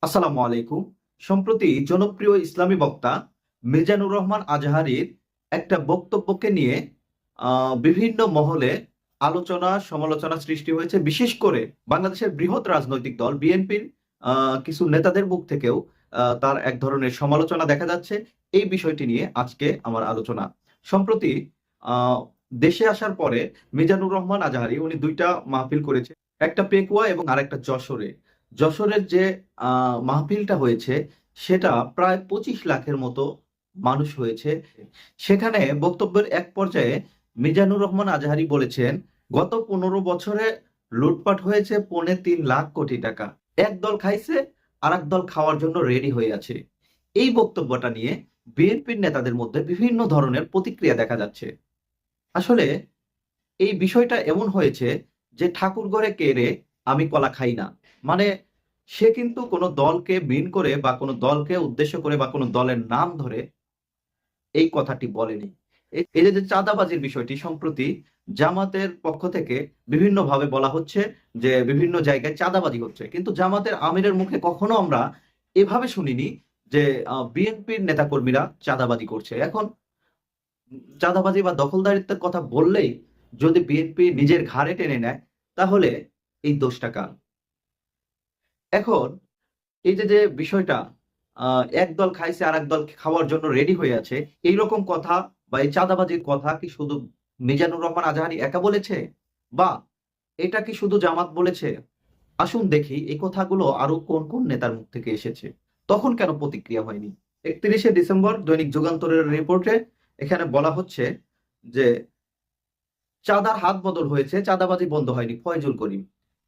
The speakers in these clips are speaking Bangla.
আসসালামু আলাইকুম। সম্প্রতি জনপ্রিয় ইসলামী বক্তা মিজানুর রহমান আজহারীর একটা বক্তব্যকে নিয়ে বিভিন্ন মহলে আলোচনা সমালোচনা সৃষ্টি হয়েছে। বিশেষ করে বাংলাদেশের বৃহৎ রাজনৈতিক দল বিএনপির কিছু নেতাদের মুখ থেকেও তার এক ধরনের সমালোচনা দেখা যাচ্ছে। এই বিষয়টি নিয়ে আজকে আমার আলোচনা। সম্প্রতি আহ, দেশে আসার পরে মিজানুর রহমান আজহারী উনি দুইটা মাহফিল করেছে, একটা পেকুয়া এবং আরেকটা যশোরে। যশোরের যে মাহফিলটা হয়েছে সেটা প্রায় 25 লাখের মতো মানুষ হয়েছে। সেখানে বক্তব্যের এক পর্যায়ে মিজানুর রহমান আজহারী বলেছেন, গত 15 বছরে লুটপাট হয়েছে 3.25 লাখ কোটি টাকা। এক দল খাইছে, আর এক দল খাওয়ার জন্য রেডি হয়ে আছে। এই বক্তব্যটা নিয়ে বিএনপির নেতাদের মধ্যে বিভিন্ন ধরনের প্রতিক্রিয়া দেখা যাচ্ছে। আসলে এই বিষয়টা এমন হয়েছে যে ঠাকুর ঘরে কে রে, আমি কলা খাই না। মানে সে কিন্তু কোনো দলকে মিন করে বা কোনো দলকে উদ্দেশ্য করে বা কোনো দলের নাম ধরে এই কথাটি বলেনি। এই যে যে চাঁদাবাজির বিষয়টি সম্প্রতি জামাতের পক্ষ থেকে বিভিন্ন ভাবে বলা হচ্ছে যে বিভিন্ন জায়গায় চাঁদাবাজি হচ্ছে, কিন্তু জামাতের আমিরের মুখে কখনো আমরা এভাবে শুনিনি যে বিএনপির নেতাকর্মীরা চাঁদাবাজি করছে। এখন চাঁদাবাজি বা দখলদারিত্বের কথা বললেই যদি বিএনপি নিজের ঘাড়ে টেনে নেয়, তাহলে এই দোষটা কার? এখন এই যে যে বিষয়টা, এক দল খাইছে আর এক দল খাওয়ার জন্য রেডি হয়ে আছে, এইরকম কথা বা এই চাঁদাবাজির কথা কি শুধু মিজানুর রহমান আজহারী একা বলেছে, বা এটা কি শুধু জামাত বলেছে? আসুন দেখি এই কথাগুলো আরো কোন কোন নেতার মুখ থেকে এসেছে। তখন কেন প্রতিক্রিয়া হয়নি? 31শে ডিসেম্বর দৈনিক যুগান্তরের রিপোর্টে এখানে বলা হচ্ছে যে চাঁদার হাত বদল হয়েছে, চাঁদাবাজি বন্ধ হয়নি। ফয়জুল করিম,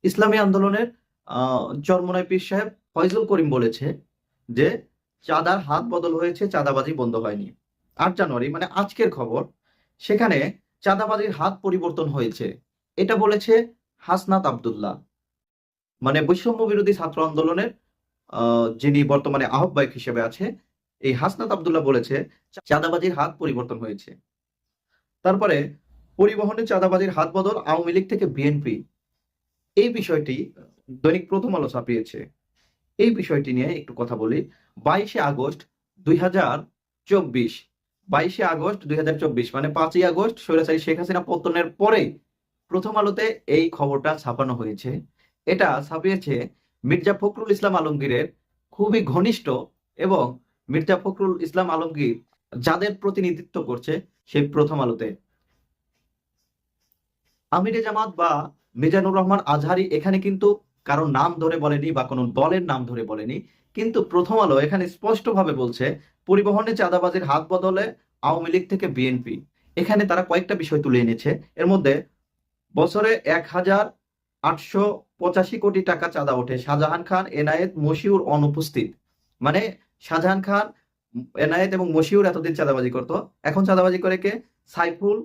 ইসলামী আন্দোলনের চরমোনাই পীর সাহেব ফয়জুল করিম বলেছে যে চাঁদার হাত বদল হয়েছে, চাঁদাবাজি বন্ধ হয়নি। 8 জানুয়ারি মানে আজকের খবর, সেখানে চাঁদাবাজির হাত পরিবর্তন হয়েছে, এটা বলেছে হাসনাত আব্দুল্লাহ, মানে বৈষম্য বিরোধী ছাত্র আন্দোলনের যিনি বর্তমানে আহ্বায়ক হিসেবে আছে, এই হাসনাত আব্দুল্লাহ বলেছে চাঁদাবাজির হাত পরিবর্তন হয়েছে। তারপরে পরিবহনে চাঁদাবাজির হাত বদল আওয়ামী লীগ থেকে বিএনপি, এই বিষয়টি দৈনিক প্রথম আলো ছাপিয়েছে। এই বিষয়টি নিয়ে একটু কথা বলি। 22শে আগস্ট 2024, 22শে আগস্ট 2024 মানে 5ই আগস্ট স্বৈরাচারী শেখ হাসিনা পতনের পরে প্রথম আলোতে এই খবরটা ছাপানো হয়েছে। এটা ছাপিয়েছে মির্জা ফখরুল ইসলাম আলমগীরের খুবই ঘনিষ্ঠ এবং মির্জা ফখরুল ইসলাম আলমগীর যাদের প্রতিনিধিত্ব করছে সেই প্রথম আলোতে। আমিরে জামাত বা মিজানুর রহমান আজহারী এখানে কিন্তু কারো নাম ধরে বলেনি বা কোনো দলের নাম ধরে বলেনি, কিন্তু প্রথম আলো এখানে স্পষ্টভাবে বলছে পরিবহনে চাঁদাবাজির হাত বদলে আওয়ামী লীগ থেকে বিএনপি। এখানে তারা কয়েকটা বিষয় তুলে এনেছে। এর মধ্যে বছরে 1,885 কোটি টাকা চাঁদা ওঠে, শাহজাহান খান, এনায়েত, মশিউর অনুপস্থিত। মানে শাহজাহান খান, এনায়েত এবং মশিউর এতদিন চাঁদাবাজি করতো, এখন চাঁদাবাজি করে কে? সাইফুল,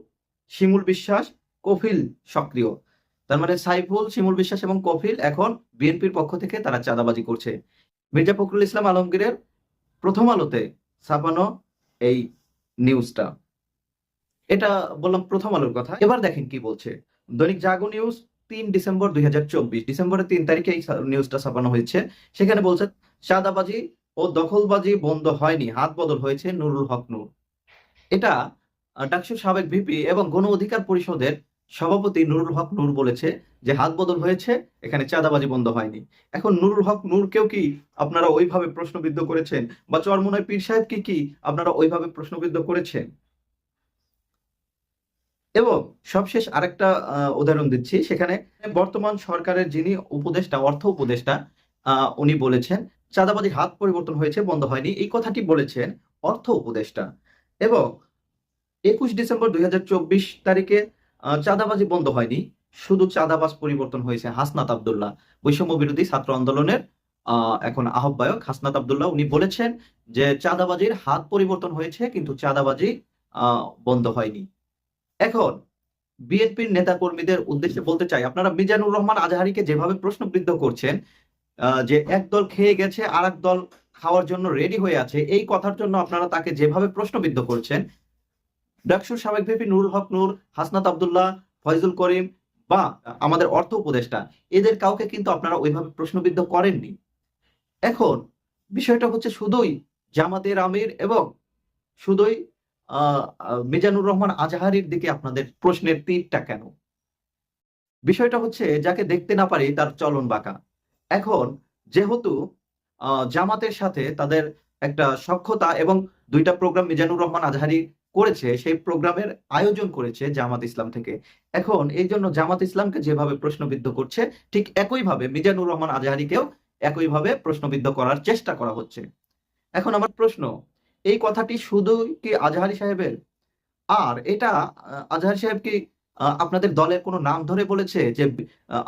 শিমুল বিশ্বাস, কফিল সক্রিয়। তার মানে সাইফুল, শিমুল বিশ্বাস এবং কফিল এখন বিএনপির পক্ষ থেকে তারা চাঁদাবাজি করছে। মির্জা ফখরুল ইসলাম আলমগীরের প্রথম আলোতে ছাপানো এই নিউজটা। এটা বললাম প্রথম আলোর কথা। এবার দেখেন কি বলছে দৈনিক জাগো নিউজ। 3 ডিসেম্বর 2024, ডিসেম্বরের 3 তারিখে এই নিউজটা ছাপানো হয়েছে। সেখানে বলছে চাঁদাবাজি ও দখলবাজি বন্ধ হয়নি, হাত বদল হয়েছে নুরুল হক নূর। এটা ডাকসুর সাবেক ভিপি এবং গণ অধিকার পরিষদের সভাপতি নুরুল হক নূর বলেছে যে হাত বদল হয়েছে, এখানে চাঁদাবাজি বন্ধ হয়নি। এখন নুরুল হক নূরকেও কি আপনারা ওইভাবে প্রশ্নবিদ্ধ করেছেন, বা চরমোনাই পীর সাহেবকে কি আপনারা ওইভাবে প্রশ্নবিদ্ধ করেছেন? এবং সবশেষ আরেকটা উদাহরণ দিচ্ছি। সেখানে বর্তমান সরকারের যিনি উপদেষ্টা, অর্থ উপদেষ্টা, উনি বলেছেন চাঁদাবাজির হাত পরিবর্তন হয়েছে, বন্ধ হয়নি। এই কথাটি বলেছেন অর্থ উপদেষ্টা। এবং 21 ডিসেম্বর 2024 তারিখে চাঁদাবাজি বন্ধ হয়নি, শুধু চাঁদাবাজ পরিবর্তন হয়েছে হাসনাত আব্দুল্লাহ, বৈষম্য বিরোধী ছাত্র আন্দোলনের এখন আহ্বায়ক হাসনাত আব্দুল্লাহ, উনি বলেছেন যে চাঁদাবাজির হাত পরিবর্তন হয়েছে কিন্তু চাঁদাবাজি বন্ধ হয়নি। এখন বিএনপির নেতা কর্মীদের উদ্দেশ্যে বলতে চাই, আপনারা মিজানুর রহমান আজহারীকে যেভাবে প্রশ্নবিদ্ধ করছেন যে একদল খেয়ে গেছে আর এক দল খাওয়ার জন্য রেডি হয়ে আছে, এই কথার জন্য আপনারা তাকে যেভাবে প্রশ্নবিদ্ধ করছেন, ডাকসুর সাবেক ভিপি নুরুল হক নূর, হাসনাত আব্দুল্লাহ, ফয়জুল করিম বা আমাদের অর্থ উপদেষ্টা, এদের কাউকে কিন্তু আপনারা ওইভাবে প্রশ্নবিদ্ধ করেননি। এখন বিষয়টা হচ্ছে শুধুই জামাতের আমির এবং শুধুই মিজানুর রহমান আজহারীর দিকে আপনাদের প্রশ্নের তীরটা কেন? বিষয়টা হচ্ছে যাকে দেখতে না পারি তার চলন বাঁকা। এখন যেহেতু জামাতের সাথে তাদের একটা সখ্যতা এবং ২টা প্রোগ্রাম মিজানুর রহমান আজহারী করেছে, সেই প্রোগ্রামের আয়োজন করেছে জামাত ইসলাম থেকে। এখন এইজন্য জামাত ইসলামকে যেভাবে প্রশ্নবিদ্ধ করছে, ঠিক একইভাবে মিজানুর রহমান আজহারীকেও একইভাবে প্রশ্নবিদ্ধ করার চেষ্টা করা হচ্ছে। এখন আমার প্রশ্ন, এই কথাটি শুধুই কি আজহারী সাহেবের? আর এটা আজহার সাহেব কি আপনাদের দলের কোনো নাম ধরে বলেছে যে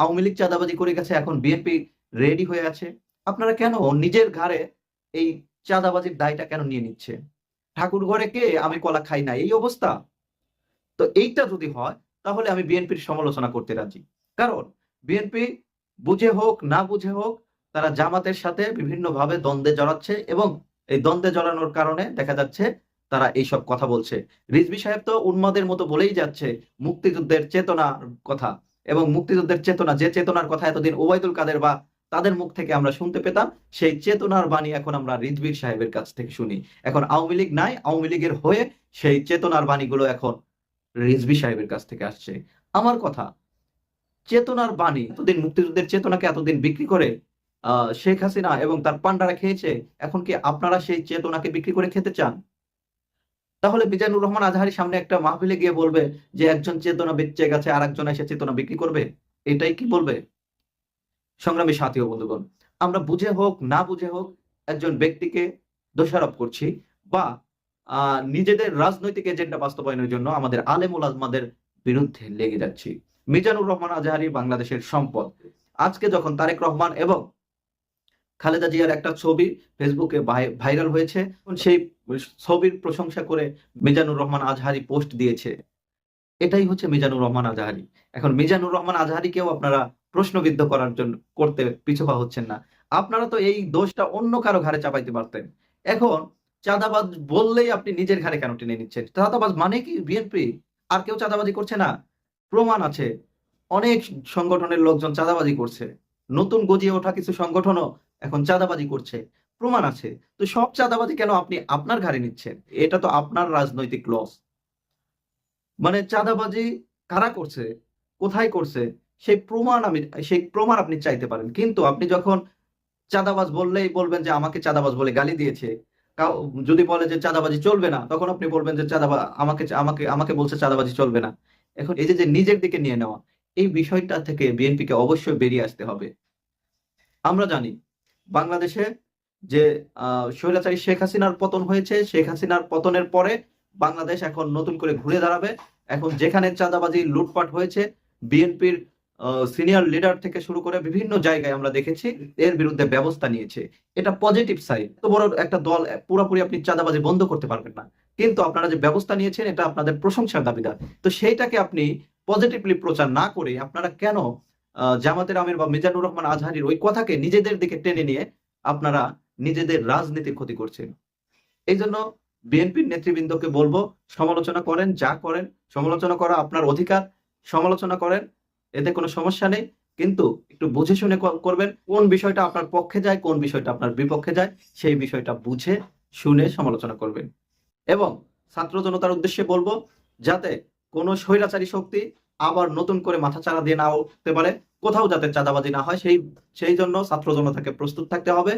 আওয়ামী লীগ চাঁদাবাজি করে গেছে, এখন বিএনপি রেডি হয়ে আছে? আপনারা কেন নিজের ঘাড়ে এই চাঁদাবাজির দায়টা কেন নিয়ে নিচ্ছে? ঠাকুর ঘরে কে আমি কলা খাই না, এই অবস্থা? তো এইটা যদি হয় তাহলে আমি বিএনপির সমালোচনা করতে রাজি। কারণ বিএনপি বুঝে হোক না বুঝে হোক তারা জামাতের সাথে বিভিন্নভাবে দ্বন্দ্বে জড়াচ্ছে এবং এই দ্বন্দ্বে জড়ানোর কারণে দেখা যাচ্ছে তারা এইসব কথা বলছে। রিজভী সাহেব তো উন্মাদের মতো বলেই যাচ্ছে মুক্তিযুদ্ধের চেতনার কথা, এবং মুক্তিযুদ্ধের চেতনা, যে চেতনার কথা এতদিন ওবায়দুল কাদের বা তাদের মুখ থেকে আমরা শুনতে পেতাম, সেই চেতনার বাণী এখন আমরা রিজভীর সাহেবের কাছ থেকে শুনি। এখন আওয়ামী লীগ নাই, আওয়ামী লীগের হয়ে সেই চেতনার বাণীগুলো এখন রিজভী সাহেবের কাছ থেকে আসছে। আমার কথা, চেতনার বাণী এতদিন, মুক্তিযুদ্ধের চেতনাকে এতদিন বিক্রি করে শেখ হাসিনা এবং তার পান্ডারা খেয়েছে, এখন কি আপনারা সেই চেতনাকে বিক্রি করে খেতে চান? তাহলে মিজানুর রহমান আজহারী সামনে একটা মাহফিলে গিয়ে বলবে যে একজন চেতনা বেঁচে গেছে আর একজন এসে চেতনা বিক্রি করবে? এটাই কি বলবে? সংগ্রামী সাথী ও বন্ধুগণ, আমরা বুঝে হোক না বুঝে হোক একজন ব্যক্তিকে দোষারোপ করছি বা নিজেদের রাজনৈতিক এজেন্ডা বাস্তবায়নের জন্য আমাদের আলেম ওলামাদের বিরুদ্ধে লেগে যাচ্ছি। মিজানুর রহমান আজহারী বাংলাদেশের সম্পদ। আজকে যখন তারেক রহমান এবং খালেদা জিয়ার একটা ছবি ফেসবুকে ভাইরাল হয়েছে, সেই ছবির প্রশংসা করে মিজানুর রহমান আজহারী পোস্ট দিয়েছে। এটাই হচ্ছে মিজানুর রহমান আজহারী। এখন মিজানুর রহমান আজহারীকেও আপনারা প্রশ্নবিদ্ধ করার জন্য করতে পিছপা হচ্ছেন না। আপনারা তো এই দোষটা অন্য কারো ঘাড়ে চাপাইতে পারতেন। এখন চাঁদাবাজ বললেই আপনি নিজের ঘাড়ে কেন টেনে নিচ্ছেন? চাঁদাবাজ মানে কি বিএনপি? আর কেউ চাঁদাবাজি করছে না? প্রমাণ আছে। অনেক সংগঠনের লোকজন চাঁদাবাজি করছে। নতুন গজিয়ে ওঠা কিছু সংগঠনও এখন চাঁদাবাজি করছে। প্রমাণ আছে। তো সব চাঁদাবাজি কেন আপনি আপনার ঘাড়ে নিচ্ছেন? এটা তো আপনার রাজনৈতিক লস। মানে চাঁদাবাজি কারা করছে, কোথায় করছে, সেই প্রমাণ আপনি চাইতে পারেন। কিন্তু আপনি যখন চাঁদাবাজ বললেই বলবেন যে আমাকে চাঁদাবাজ বলে গালি দিয়েছে। যদি বলে যে চাঁদাবাজি চলবে না, তখন আপনি বলবেন যে আমাকে আমাকে আমাকে বলছে চাঁদাবাজি চলবে না। এখন এই যে নিজের দিকে নিয়ে নেওয়া, এই বিষয়টা থেকে বিএনপিকে অবশ্যই বেরিয়ে আসতে হবে। আমরা জানি বাংলাদেশে যে স্বৈরাচারী শেখ হাসিনার পতন হয়েছে, শেখ হাসিনার পতনের পরে বাংলাদেশ এখন নতুন করে ঘুরে দাঁড়াবে। এখন যেখানে চাঁদাবাজি লুটপাট হয়েছে, বিএনপির সিনিয়র লিডার থেকে শুরু করে বিভিন্ন জায়গায় আমরা দেখেছি এর বিরুদ্ধে ব্যবস্থা নিয়েছে। এটা পজিটিভ সাইড। তো বড় একটা দল পুরোপুরি আপনি চাঁদাবাজি বন্ধ করতে পারবেন না, কিন্তু আপনারা যে ব্যবস্থা নিয়েছেন এটা আপনাদের প্রশংসার দাবিদার। তো সেইটাকে আপনি পজিটিভলি প্রচার না করে আপনারা কেন জামাতের আমির বা মিজানুর রহমান আজহারীর ওই কথাকে নিজেদের দিকে টেনে নিয়ে আপনারা নিজেদের রাজনীতির ক্ষতি করছেন? এই জন্য বিএনপির নেতৃবৃন্দকে বলবো, সমালোচনা করেন, যা করেন সমালোচনা করা আপনার অধিকার, সমালোচনা করেন, এতে কোনো সমস্যা নেই। কিন্তু একটু বুঝে শুনে করবেন। কোন বিষয়টা আপনার পক্ষে যায়, কোন বিষয়টা আপনার বিপক্ষে যায়, সেই বিষয়টা বুঝে শুনে সমালোচনা করবেন। এবং ছাত্র জনতার উদ্দেশ্যে বলবো, যাতে কোনো স্বৈরাচারী শক্তি আবার নতুন করে মাথাচাড়া দিয়ে না উঠতে পারে, কোথাও যাতে চাঁদাবাজি না হয়, সেই জন্য ছাত্র জনতাকে প্রস্তুত থাকতে হবে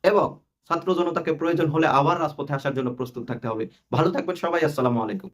এবং ছাত্র জনতাকে প্রয়োজন হলে আবার রাজপথে আসার জন্য প্রস্তুত থাকতে হবে। ভালো থাকবেন সবাই। আসসালামু আলাইকুম।